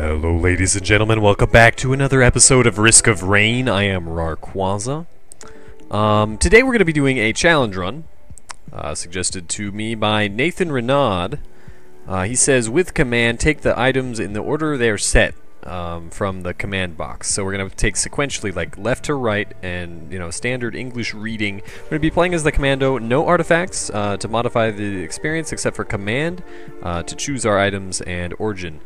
Hello ladies and gentlemen, welcome back to another episode of Risk of Rain. I am Rawrquaza. Today we're going to be doing a challenge run, suggested to me by Nathan Renaud. He says, with command, take the items in the order they are set from the command box. So we're going to take sequentially, like left to right, and standard English reading. We're going to be playing as the commando, no artifacts to modify the experience except for command to choose our items and origin.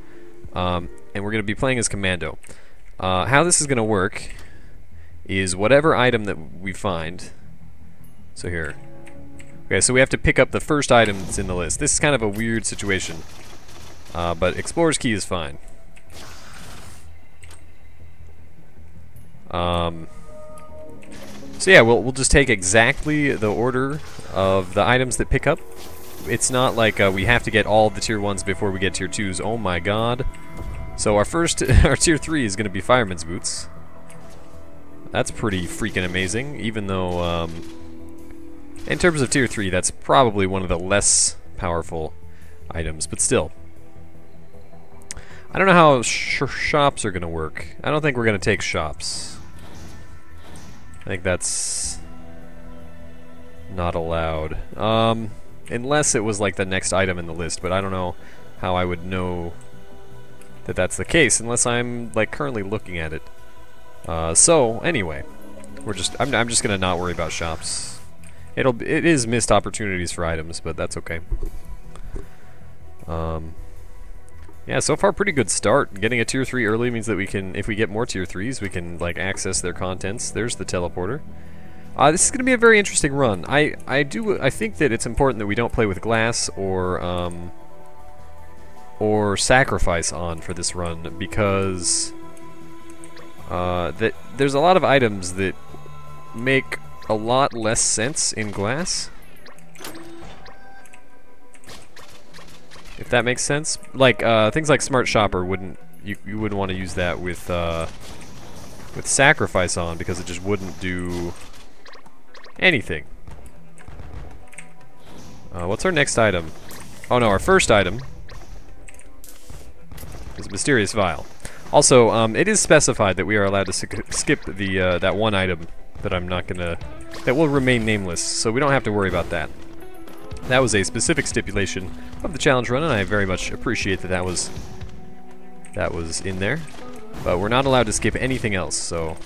And we're going to be playing as commando. How this is going to work is whatever item that we find. So here. Okay, so we have to pick up the first item that's in the list. This is kind of a weird situation. But Explorer's Key is fine. So yeah, we'll just take exactly the order of the items that pick up. It's not like we have to get all the tier 1s before we get tier 2s. Oh my god. So our tier 3 is going to be Fireman's Boots. That's pretty freaking amazing, even though in terms of tier 3 that's probably one of the less powerful items, but still. I don't know how shops are going to work. I don't think we're going to take shops. I think that's not allowed. Unless it was like the next item in the list, but I don't know how I would know that that's the case unless I'm like currently looking at it. So anyway, I'm just gonna not worry about shops. It is missed opportunities for items, but that's okay. Yeah, so far pretty good start. Getting a tier 3 early means that we can, if we get more tier 3s, we can like access their contents. There's the teleporter. This is going to be a very interesting run. I think that it's important that we don't play with glass or sacrifice on for this run, because that there's a lot of items that make a lot less sense in glass. If that makes sense, like things like Smart Shopper you wouldn't want to use that with sacrifice on, because it just wouldn't do anything. What's our next item? Oh no, our first item is Mysterious Vial. Also, it is specified that we are allowed to skip the that one item that will remain nameless, so we don't have to worry about that. That was a specific stipulation of the challenge run, and I very much appreciate that was in there. But we're not allowed to skip anything else, so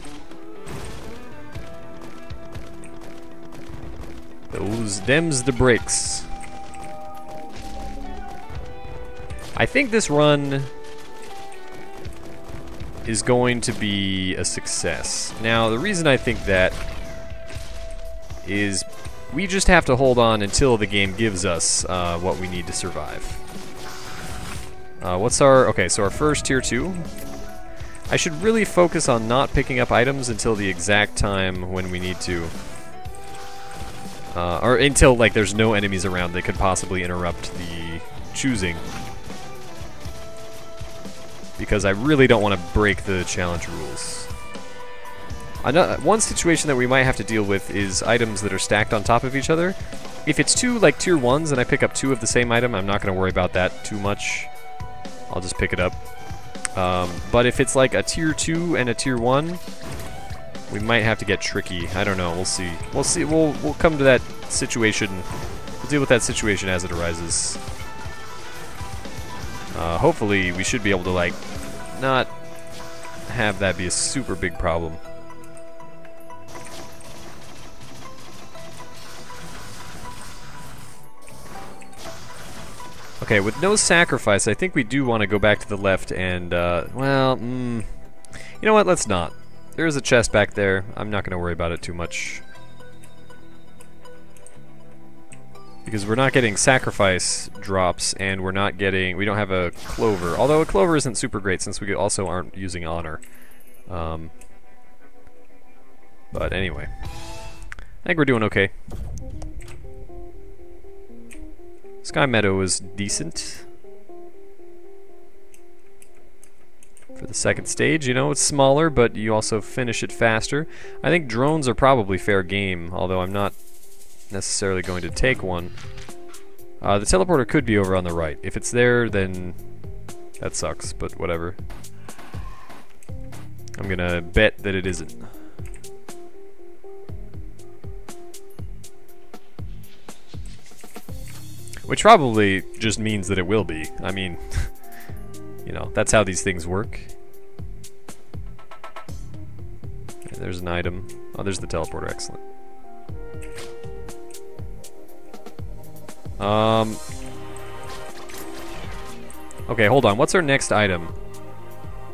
them's the breaks. I think this run is going to be a success. Now, the reason I think that is we just have to hold on until the game gives us what we need to survive. Okay, so our first tier 2. I should really focus on not picking up items until the exact time when we need to. Or until like there's no enemies around that could possibly interrupt the choosing. Because I really don't want to break the challenge rules. One situation that we might have to deal with is items that are stacked on top of each other. If it's two like tier 1s and I pick up 2 of the same item, I'm not going to worry about that too much. I'll just pick it up. But if it's like a tier 2 and a tier 1, we might have to get tricky. I don't know. We'll see. We'll see. We'll come to that situation. We'll deal with that situation as it arises. Hopefully, we should be able to like not have that be a super big problem. Okay, with no sacrifice, I think we do want to go back to the left and, well, you know what? Let's not. There is a chest back there. I'm not going to worry about it too much. Because we're not getting sacrifice drops, and we don't have a clover. Although a clover isn't super great, since we also aren't using honor. But anyway. I think we're doing okay. Sky Meadow is decent. For the second stage, it's smaller, but you also finish it faster. I think drones are probably fair game, although I'm not necessarily going to take one. The teleporter could be over on the right. If it's there, then That sucks, but whatever. I'm gonna bet that it isn't. Which probably just means that it will be. I mean, you know, that's how these things work. Okay, there's an item. Oh, there's the teleporter. Excellent. Okay, hold on. What's our next item?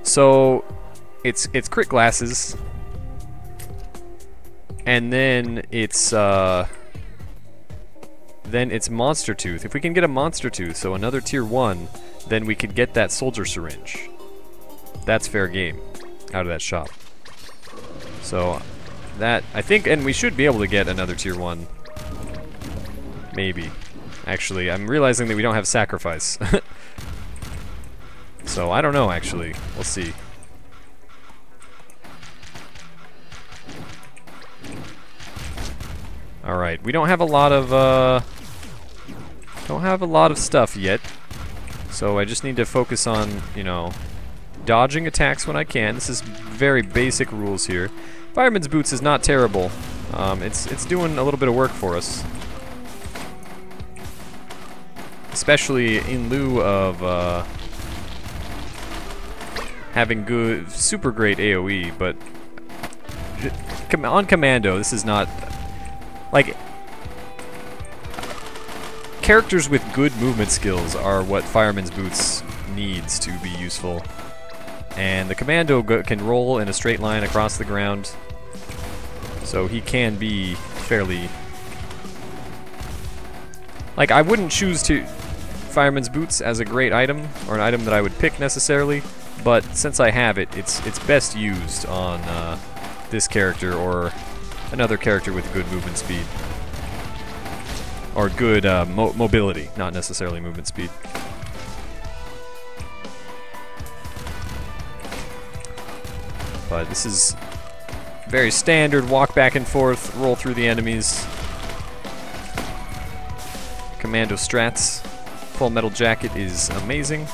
So, it's crit glasses, and then it's monster tooth. If we can get a monster tooth, so another tier 1, then we could get that soldier syringe. That's fair game out of that shop. So that, I think, and we should be able to get another tier 1. Maybe. Actually, I'm realizing that we don't have sacrifice. So I don't know, actually. We'll see. Alright, we don't have a lot of stuff yet. So I just need to focus on, you know, dodging attacks when I can. This is very basic rules here. Fireman's Boots is not terrible. It's doing a little bit of work for us. Especially in lieu of having good, super great AoE, but on commando, this is not, like, characters with good movement skills are what Fireman's Boots needs to be useful. And the commando can roll in a straight line across the ground, so he can be fairly, like, I wouldn't choose to Fireman's Boots as a great item, or an item that I would pick necessarily, but since I have it, it's best used on this character or another character with good movement speed. Or good mobility, not necessarily movement speed. But this is very standard, walk back and forth, roll through the enemies. Commando strats. Full Metal Jacket is amazing.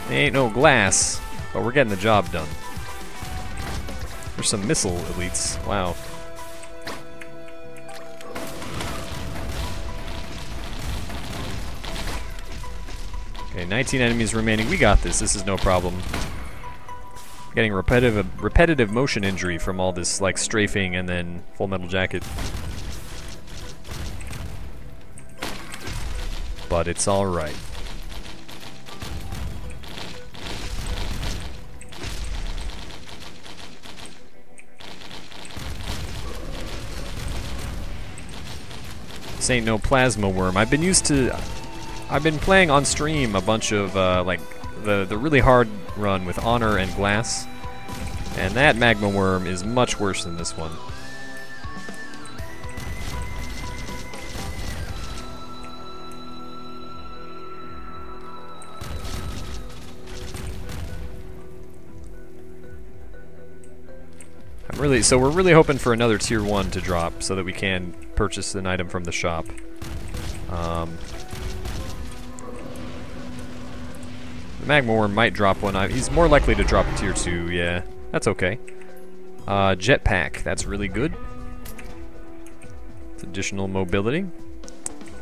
There ain't no glass, but we're getting the job done. There's some missile elites. Wow. Okay, 19 enemies remaining. We got this. This is no problem. Getting repetitive motion injury from all this, like, strafing and then Full Metal Jacket. But it's alright. This ain't no plasma worm. I've been playing on stream a bunch of like the really hard run with Honor and Glass, and that Magma worm is much worse than this one. So we're really hoping for another tier 1 to drop so that we can purchase an item from the shop. The Magma Worm might drop one. He's more likely to drop a tier 2, yeah. That's okay. Jetpack, that's really good. It's additional mobility.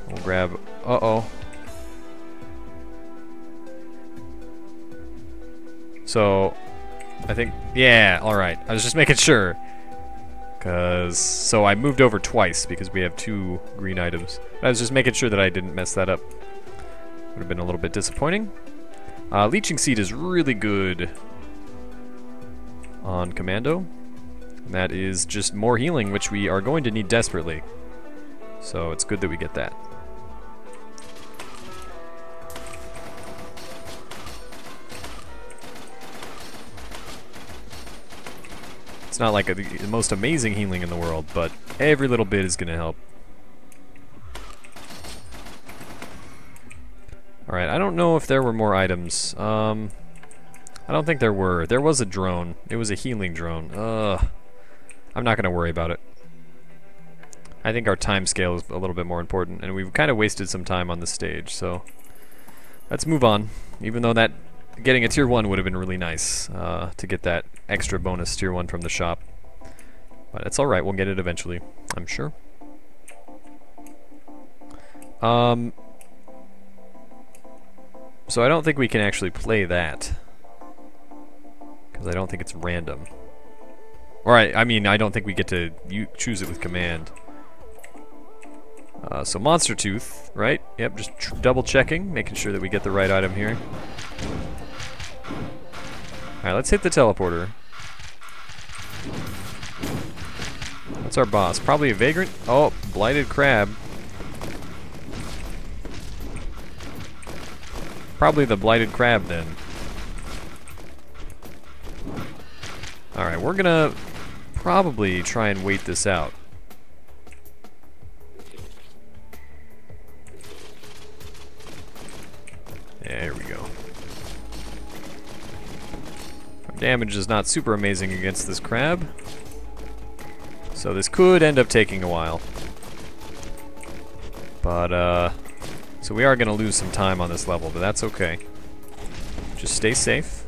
We'll grab... Uh-oh. So... I think, yeah, alright. I was just making sure. So I moved over twice because we have 2 green items. I was just making sure that I didn't mess that up. Would have been a little bit disappointing. Leeching Seed is really good on Commando. And that is just more healing, which we are going to need desperately. So it's good that we get that. It's not like the most amazing healing in the world, but every little bit is going to help. Alright, I don't know if there were more items. I don't think there were. There was a drone. It was a healing drone. I'm not going to worry about it. I think our time scale is a little bit more important, and we've kind of wasted some time on this stage, so let's move on. Even though that getting a tier 1 would have been really nice to get that extra bonus tier 1 from the shop. But it's alright, we'll get it eventually, I'm sure. So I don't think we can actually play that, because I don't think it's random. Or I mean, I don't think we get to choose it with command. So Monster Tooth, right? Yep, just double checking, making sure that we get the right item here. Alright, let's hit the teleporter. What's our boss? Probably a Vagrant? Oh, Blighted Crab. Probably the Blighted Crab then. Alright, we're gonna probably try and wait this out. There we go. Our damage is not super amazing against this crab, so this could end up taking a while. But, so we are going to lose some time on this level, but that's okay. Just stay safe.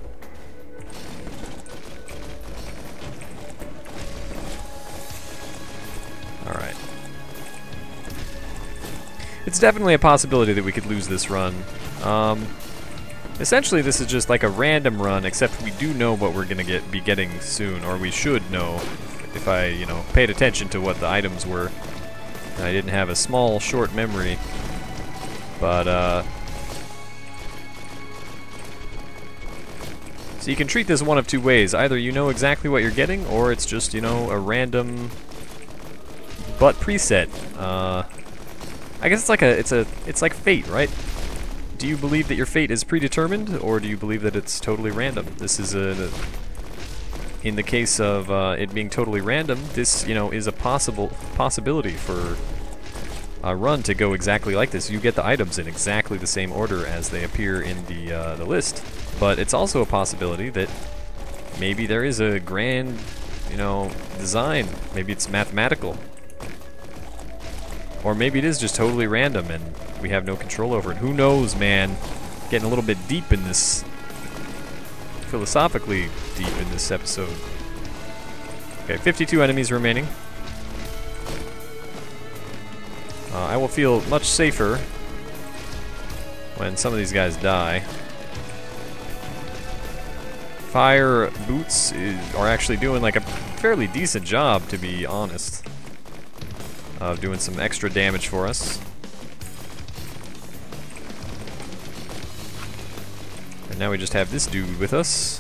Alright. It's definitely a possibility that we could lose this run. Essentially this is just like a random run, except we do know what we're gonna be getting soon, or we should know if I, you know, paid attention to what the items were. I didn't have a small, short memory, but, so you can treat this one of two ways. Either you know exactly what you're getting, or it's just, you know, a random butt preset. I guess it's like it's like fate, right? Do you believe that your fate is predetermined, or do you believe that it's totally random? This is in the case of it being totally random, this, you know, is a possibility for a run to go exactly like this. You get the items in exactly the same order as they appear in the list, but it's also a possibility that maybe there is a grand, you know, design. Maybe it's mathematical. Or maybe it is just totally random and we have no control over it. Who knows, man? Getting a little bit deep in this, philosophically deep in this episode. Okay, 52 enemies remaining. I will feel much safer when some of these guys die. Fire boots are actually doing like a fairly decent job, to be honest, of doing some extra damage for us. And now we just have this dude with us.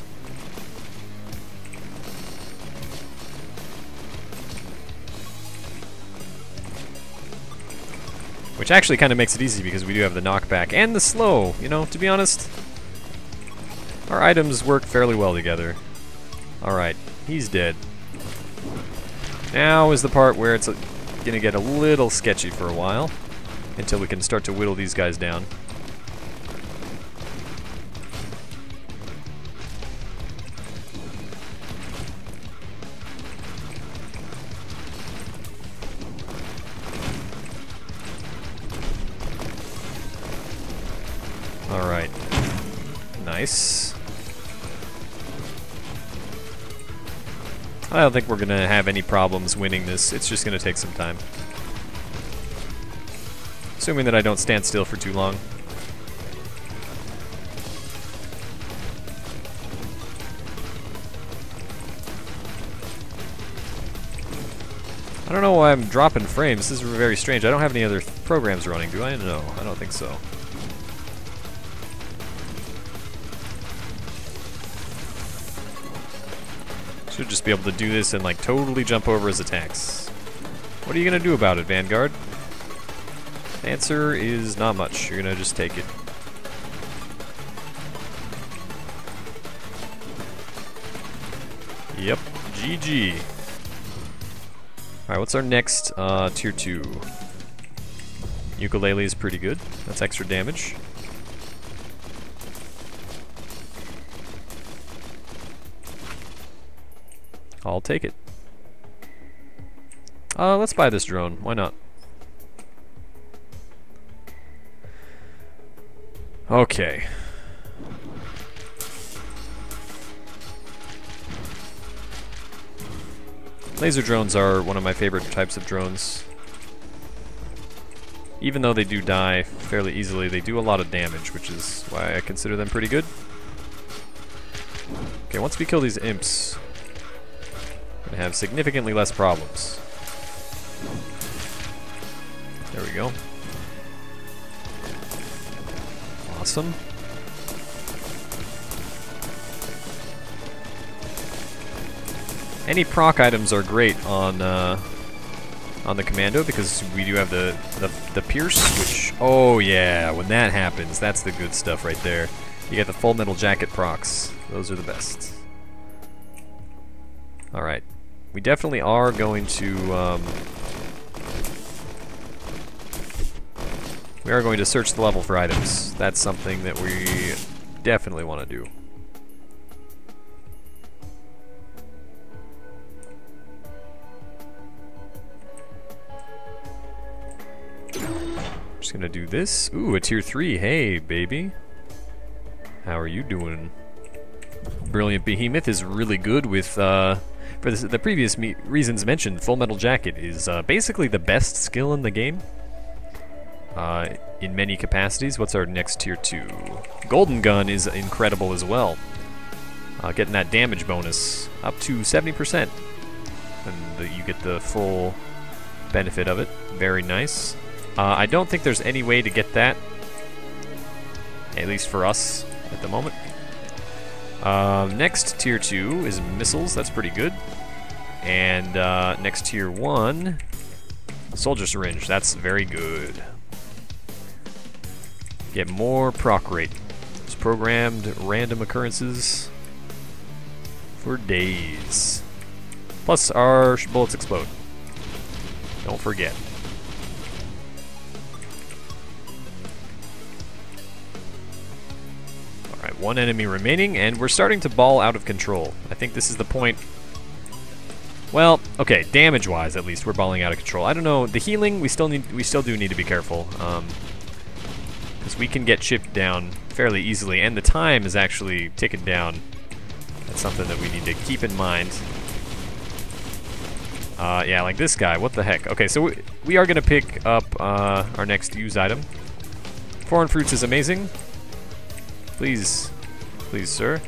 Which actually kind of makes it easy because we do have the knockback and the slow. You know, to be honest, our items work fairly well together. Alright, he's dead. Now is the part where it's gonna get a little sketchy for a while, until we can start to whittle these guys down. Alright. Nice. I don't think we're gonna have any problems winning this. It's just gonna take some time. Assuming that I don't stand still for too long. I don't know why I'm dropping frames. This is very strange. I don't have any other programs running, do I? No, I don't think so. Should just be able to do this and like totally jump over his attacks. What are you gonna do about it, Vanguard? Answer is not much. You're gonna just take it. Yep, GG. Alright, what's our next tier 2? Ukulele is pretty good. That's extra damage. I'll take it. Let's buy this drone. Why not? Okay. Laser drones are one of my favorite types of drones. Even though they do die fairly easily, they do a lot of damage, which is why I consider them pretty good. Okay, once we kill these imps, we're gonna have significantly less problems. There we go. Awesome. Any proc items are great on the commando because we do have the pierce, which, oh yeah, when that happens, that's the good stuff right there. You get the full metal jacket procs. Those are the best. All right, we definitely are going to search the level for items. That's something that we definitely want to do. Just gonna do this. Ooh, a tier 3. Hey, baby. How are you doing? Brilliant Behemoth is really good with, for the previous reasons mentioned, Full Metal Jacket is basically the best skill in the game. In many capacities. What's our next tier 2? Golden Gun is incredible as well. Getting that damage bonus up to 70%. And you get the full benefit of it. Very nice. I don't think there's any way to get that, at least for us at the moment. Next tier 2 is missiles. That's pretty good. And next tier 1, soldier syringe. That's very good. Get more proc rate. It's programmed random occurrences for days. Plus our bullets explode. Don't forget. Alright, one enemy remaining, and we're starting to ball out of control. I think this is the point. Well, okay, damage-wise at least, we're balling out of control. I don't know, the healing, we still do need to be careful. Because we can get chipped down fairly easily, and the time is actually ticking down. That's something that we need to keep in mind. Yeah, like this guy, what the heck. Okay, so we are going to pick up our next use item. Foreign fruits is amazing. Please, please, sir.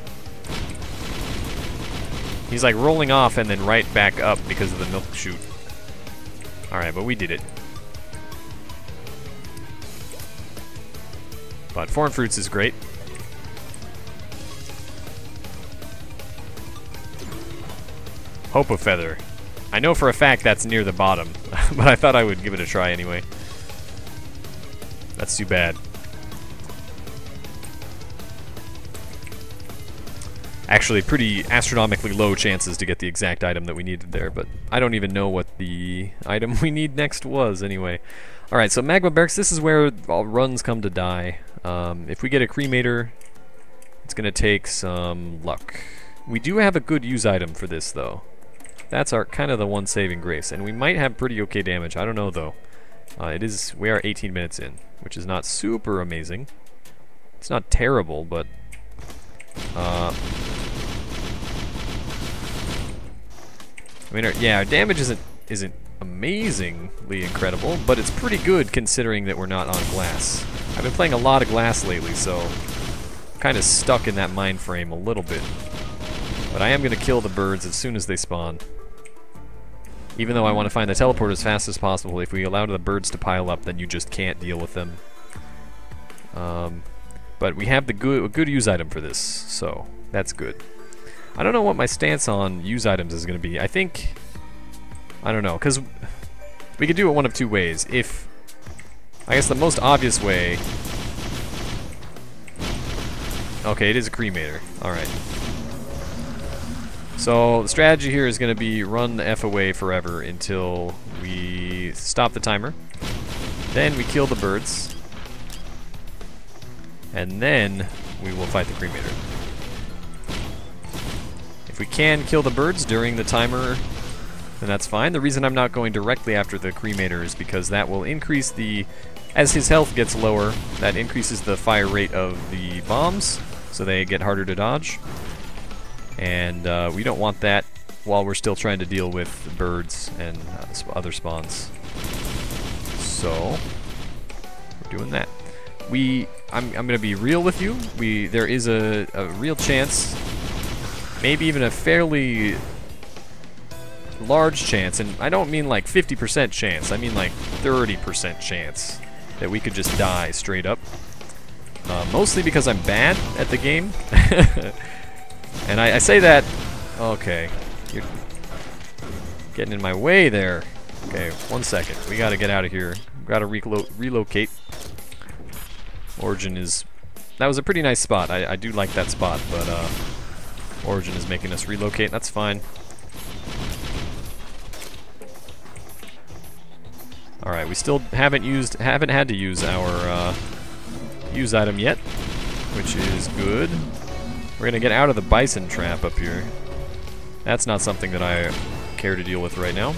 He's like rolling off and then right back up because of the milk chute. Alright, but we did it. But foreign fruits is great. Hope of Feather. I know for a fact that's near the bottom, but I thought I would give it a try anyway. That's too bad. Actually, pretty astronomically low chances to get the exact item that we needed there, but I don't even know what the item we need next was anyway. Alright, so Magma Barracks, this is where all runs come to die. If we get a cremator, it's going to take some luck. We do have a good use item for this, though. That's our kind of the one saving grace, and we might have pretty okay damage. I don't know, though. We are 18 minutes in, which is not super amazing. It's not terrible, but I mean, our damage isn't amazingly incredible, but it's pretty good considering that we're not on glass. I've been playing a lot of glass lately, so I'm kind of stuck in that mind frame a little bit. But I am going to kill the birds as soon as they spawn. Even though I want to find the teleport as fast as possible, if we allow the birds to pile up, then you just can't deal with them. But we have a good use item for this, so that's good. I don't know what my stance on use items is going to be. I don't know, because we could do it one of two ways. I guess the most obvious way... Okay, it is a cremator. Alright. So the strategy here is going to be run the F away forever until we stop the timer. Then we kill the birds. And then we will fight the cremator. If we can kill the birds during the timer then that's fine. The reason I'm not going directly after the cremator is because that will increase the... As his health gets lower, that increases the fire rate of the bombs, so they get harder to dodge. And we don't want that while we're still trying to deal with birds and other spawns. So, we're doing that. I'm going to be real with you. There is a real chance, maybe even a fairly large chance, and I don't mean like 50% chance, I mean like 30% chance that we could just die straight up. Mostly because I'm bad at the game. And I say that... Okay, you're getting in my way there. Okay, 1 second. We gotta get out of here. Gotta relocate. Origin is... That was a pretty nice spot. I do like that spot, but Origin is making us relocate. That's fine. Alright, we still haven't had to use our use item yet, which is good. We're gonna get out of the bison trap up here. That's not something that I care to deal with right now.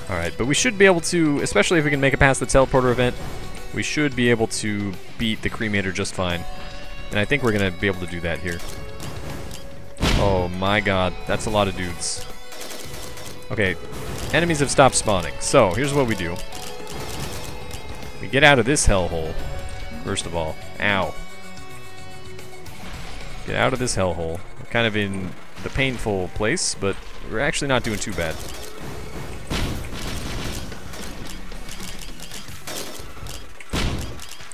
Alright, but we should be able to, especially if we can make it past the teleporter event, we should be able to beat the cremator just fine. And I think we're gonna be able to do that here. Oh my god, that's a lot of dudes. Okay, enemies have stopped spawning. So, here's what we do. We get out of this hellhole, first of all. Ow. Get out of this hellhole. We're kind of in the painful place, but we're actually not doing too bad.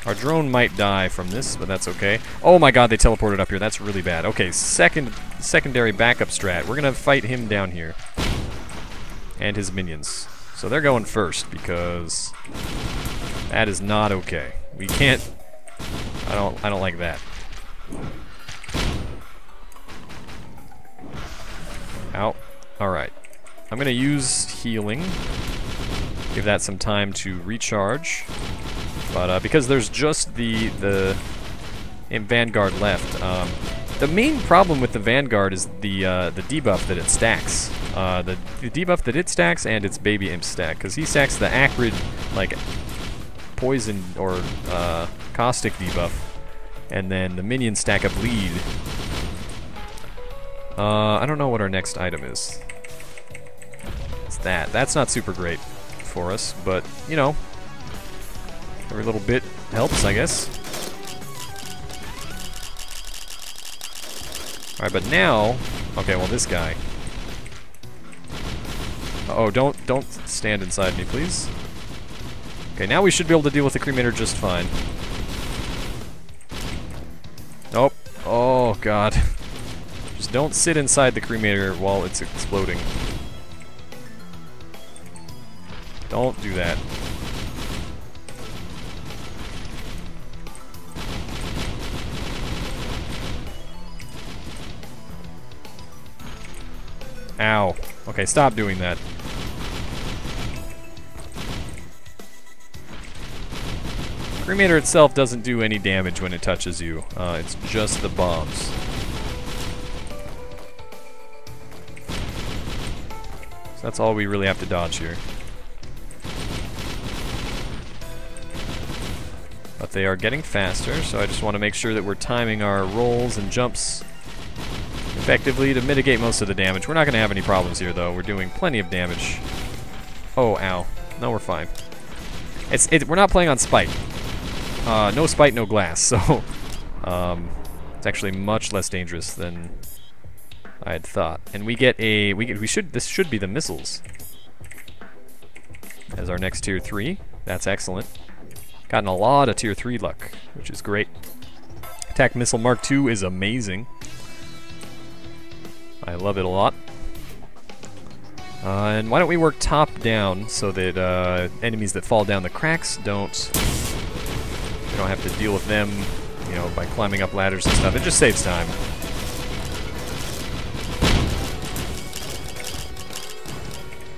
Our drone might die from this, but that's okay. Oh my god, they teleported up here. That's really bad. Okay, secondary backup strat. We're gonna fight him down here. And his minions. So they're going first, because that is not okay. We can't... I don't like that. Ow. Alright. I'm gonna use healing. Give that some time to recharge. But because there's just the Vanguard left, the main problem with the Vanguard is the debuff that it stacks. The debuff that it stacks and its baby imp stack, because he stacks the acrid, like, poison or caustic debuff, and then the minions stack a bleed. I don't know what our next item is. It's that. That's not super great for us, but you know. Every little bit helps, I guess. Alright, but now... Okay, well, this guy. Uh-oh, don't stand inside me, please. Okay, now we should be able to deal with the cremator just fine. Nope. Oh, God. Just don't sit inside the cremator while it's exploding. Don't do that. Ow. Okay, stop doing that. Cremator itself doesn't do any damage when it touches you. It's just the bombs. So that's all we really have to dodge here. But they are getting faster, so I just want to make sure that we're timing our rolls and jumps effectively to mitigate most of the damage. We're not going to have any problems here, though. We're doing plenty of damage. Oh, ow. No, we're fine. We're not playing on spite. No spite, no glass, so it's actually much less dangerous than I had thought. And we get a this should be the missiles as our next tier 3. That's excellent. Gotten a lot of tier 3 luck, which is great. Attack Missile Mark II is amazing. I love it a lot. And why don't we work top down so that enemies that fall down the cracks we don't have to deal with them, you know, by climbing up ladders and stuff. It just saves time.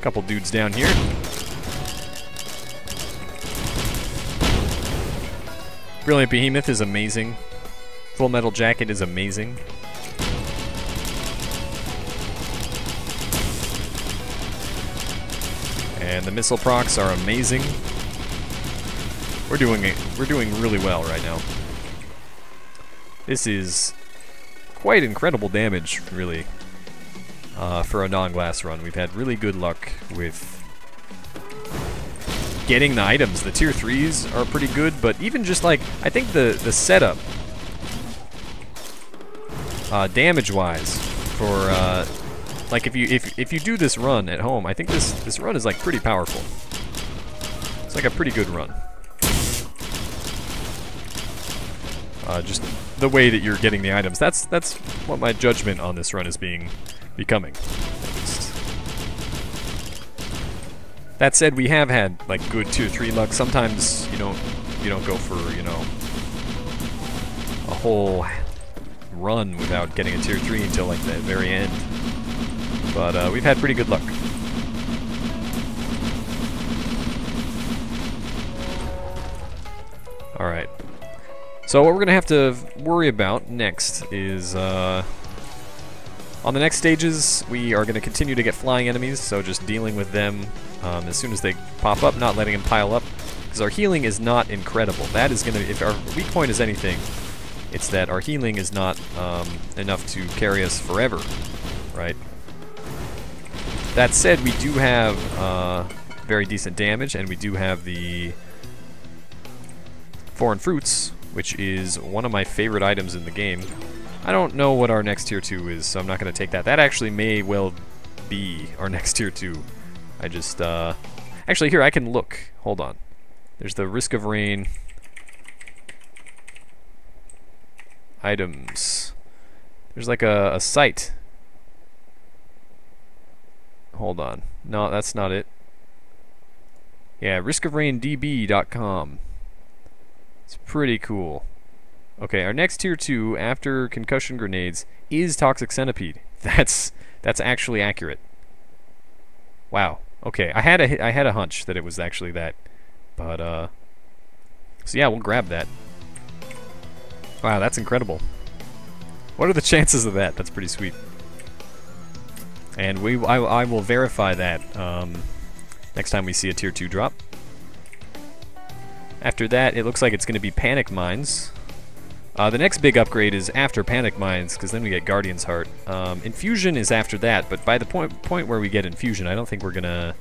Couple dudes down here. Brilliant Behemoth is amazing. Full Metal Jacket is amazing. And the missile procs are amazing. We're doing really well right now. This is quite incredible damage, really, for a non-glass run. We've had really good luck with getting the items. The tier 3s are pretty good, but even just like, I think the setup, damage-wise, for like if you do this run at home, I think this run is like pretty powerful. It's like a pretty good run. Just the way that you're getting the items. That's what my judgment on this run is becoming. That said, we have had like good tier 3 luck. Sometimes you don't go for, you know, a whole run without getting a tier 3 until like the very end. But we've had pretty good luck. All right. So what we're going to have to worry about next is, on the next stages, we are going to continue to get flying enemies, so just dealing with them as soon as they pop up, not letting them pile up, because our healing is not incredible. That is going to, if our weak point is anything, it's that our healing is not enough to carry us forever, right? That said, we do have very decent damage, and we do have the foreign fruits, which is one of my favorite items in the game. I don't know what our next tier 2 is, so I'm not going to take that. That actually may well be our next tier 2. I just, actually here, I can look. Hold on. There's the Risk of Rain items. There's like a site. Hold on. No, that's not it. Yeah, riskofraindb.com. It's pretty cool. Okay, our next tier 2 after concussion grenades is Toxic Centipede. That's actually accurate. Wow. Okay, I had a hunch that it was actually that, but so yeah, we'll grab that. Wow, that's incredible. What are the chances of that? That's pretty sweet. And I will verify that next time we see a tier 2 drop. After that, it looks like it's going to be Panic Mines. The next big upgrade is after Panic Mines, because then we get Guardian's Heart. Infusion is after that, but by the point where we get Infusion, I don't think we're going to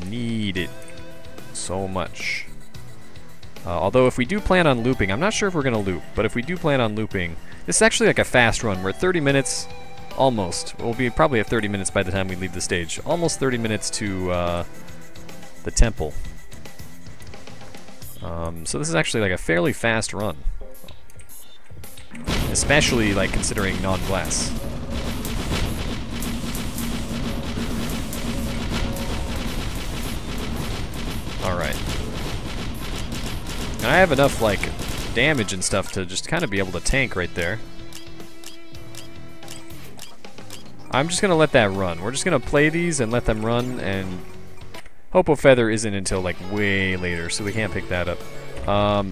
need it so much. Although if we do plan on looping, I'm not sure if we're going to loop, but if we do plan on looping, this is actually like a fast run. We're at 30 minutes, almost. We'll be probably at 30 minutes by the time we leave the stage. Almost 30 minutes to the temple. So this is actually like a fairly fast run. Especially like considering non-glass. Alright. And I have enough like damage and stuff to just kind of be able to tank right there. I'm just gonna let that run. We're just gonna play these and let them run, and Hopo Feather isn't until like way later, so we can't pick that up.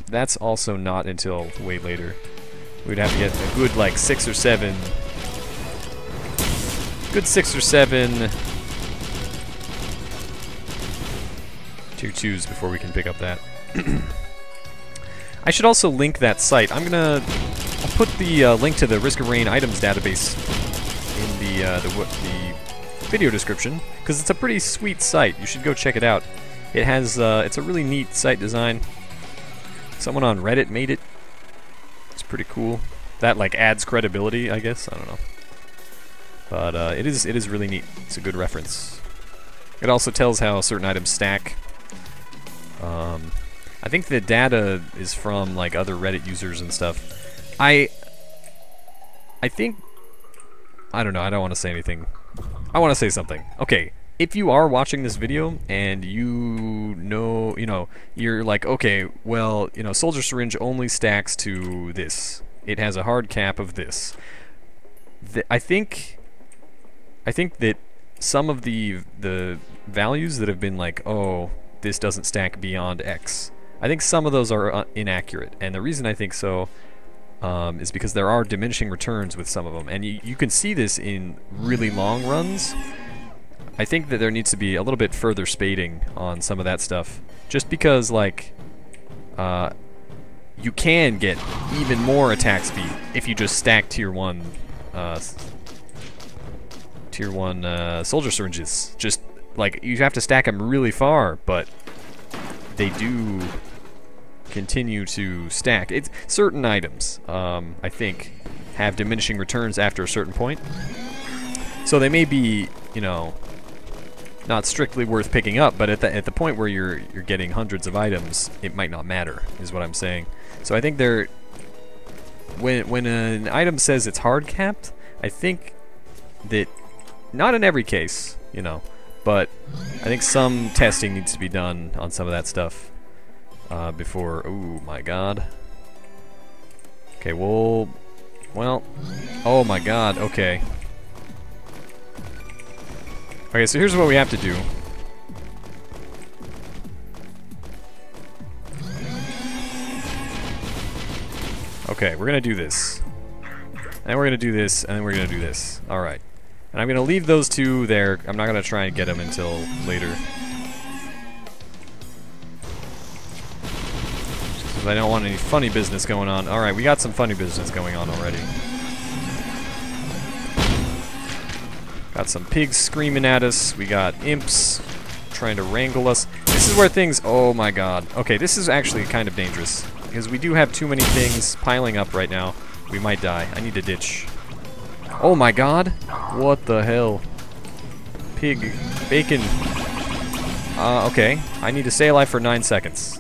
That's also not until way later. We'd have to get a good like 6 or 7. Good 6 or 7 tier 2s before we can pick up that. I should also link that site. I'll put the link to the Risk of Rain items database in the video description, because it's a pretty sweet site. You should go check it out. It has it's a really neat site design. Someone on Reddit made it. It's pretty cool. That like adds credibility, I guess. I don't know. But it is really neat. It's a good reference. It also tells how certain items stack. I think the data is from like other Reddit users and stuff. I think, I don't know, I don't want to say anything. I want to say something. Okay, if you are watching this video and you know, you're like, okay, well, Soldier Syringe only stacks to this. It has a hard cap of this. I think that some of the values that have been like, oh, this doesn't stack beyond X, I think some of those are inaccurate. And the reason I think so is because there are diminishing returns with some of them. And you can see this in really long runs. I think that there needs to be a little bit further spading on some of that stuff. Just because, like, you can get even more attack speed if you just stack tier 1 soldier syringes. Just, like, you have to stack them really far, but they do continue to stack. It's certain items, I think, have diminishing returns after a certain point. So they may be, you know, not strictly worth picking up, but at the point where you're getting hundreds of items, it might not matter, is what I'm saying. So I think they're when an item says it's hard capped, I think that not in every case, you know, but I think some testing needs to be done on some of that stuff before. Oh my god. Okay, well, oh my god. Okay. Okay, so here's what we have to do. Okay, we're gonna do this. And we're gonna do this, and then we're gonna do this. Alright. And I'm gonna leave those two there. I'm not gonna try and get them until later. Because I don't want any funny business going on. Alright, we got some funny business going on already. Got some pigs screaming at us. We got imps trying to wrangle us. This is where things... Oh my god. Okay, this is actually kind of dangerous. Because we do have too many things piling up right now. We might die. I need to ditch. Oh my god. What the hell? Pig. Bacon. Okay. I need to stay alive for 9 seconds.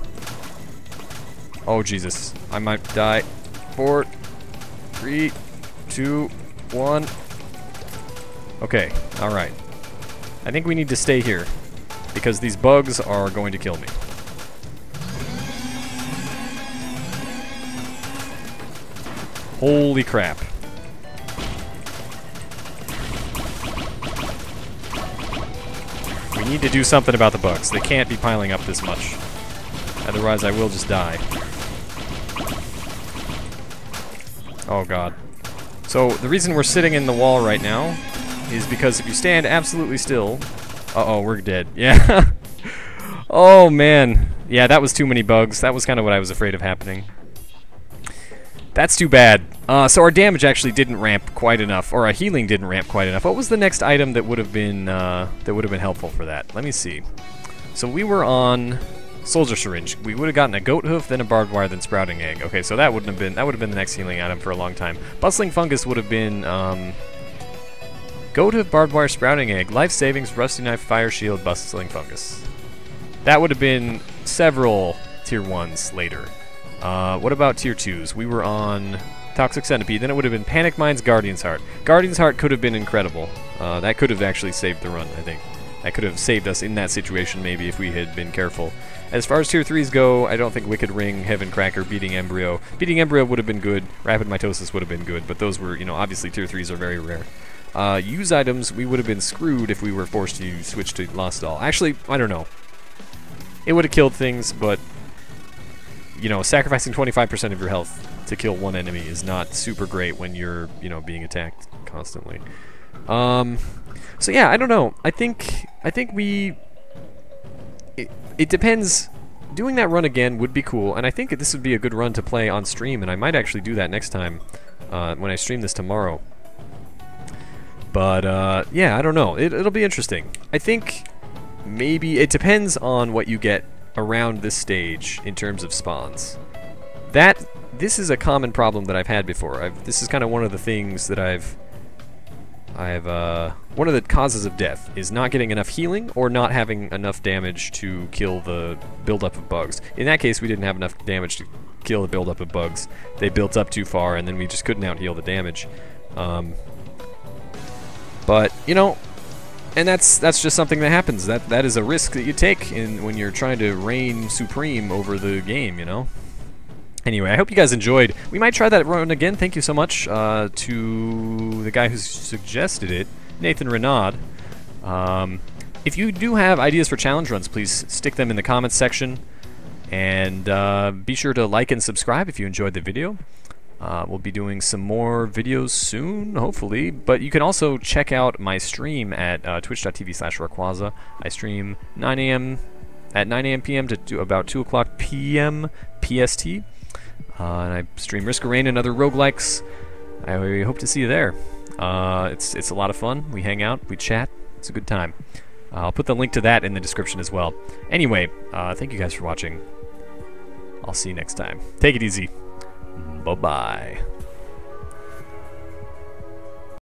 Oh, Jesus. I might die. 4, 3, 2, 1... Okay, alright. I think we need to stay here, because these bugs are going to kill me. Holy crap. We need to do something about the bugs. They can't be piling up this much. Otherwise I will just die. Oh god. So, the reason we're sitting in the wall right now is because if you stand absolutely still... Uh-oh, we're dead. Yeah. Oh, man. Yeah, that was too many bugs. That was kind of what I was afraid of happening. That's too bad. So our damage actually didn't ramp quite enough, or our healing didn't ramp quite enough. What was the next item that would have been helpful for that? Let me see. So we were on soldier syringe. We would have gotten a goat hoof, then a barbed wire, then sprouting egg. Okay, so that would have been the next healing item for a long time. Bustling fungus would have been goat hoof, barbed wire, sprouting egg, life savings, rusty knife, fire shield, bustling fungus. That would have been several tier 1s later. What about tier 2s? We were on toxic centipede, then it would have been panic mines, guardian's heart. Guardian's heart could have been incredible. That could have actually saved the run, I think. That could have saved us in that situation maybe if we had been careful. As far as tier 3s go, I don't think Wicked Ring, Heaven Cracker, Beating Embryo. Beating Embryo would have been good, Rapid Mitosis would have been good, but those were, you know, obviously tier 3s are very rare. Use items, we would have been screwed if we were forced to switch to Lost Doll. Actually, I don't know. It would have killed things, but, you know, sacrificing 25% of your health to kill one enemy is not super great when you're, you know, being attacked constantly. So yeah, I don't know. I think it depends. Doing that run again would be cool, and I think this would be a good run to play on stream, and I might actually do that next time when I stream this tomorrow. But yeah, I don't know. It'll be interesting. I think maybe it depends on what you get around this stage in terms of spawns. This is a common problem that I've had before. This is kind of one of the things that one of the causes of death is not getting enough healing or not having enough damage to kill the buildup of bugs. In that case, we didn't have enough damage to kill the buildup of bugs. They built up too far, and then we just couldn't out-heal the damage. But, you know, and that's just something that happens. That is a risk that you take when you're trying to reign supreme over the game, you know? Anyway, I hope you guys enjoyed. We might try that run again. Thank you so much to the guy who suggested it, Nathan Renaud. If you do have ideas for challenge runs, please stick them in the comments section. And be sure to like and subscribe if you enjoyed the video. We'll be doing some more videos soon, hopefully. But you can also check out my stream at twitch.tv/Rawrquaza. I stream 9 a.m. at 9 a.m. p.m. to about 2 o'clock p.m. PST. And I stream Risk of Rain and other roguelikes. I hope to see you there. It's a lot of fun. We hang out, we chat. It's a good time. I'll put the link to that in the description as well. Anyway, thank you guys for watching. I'll see you next time. Take it easy. Bye-bye.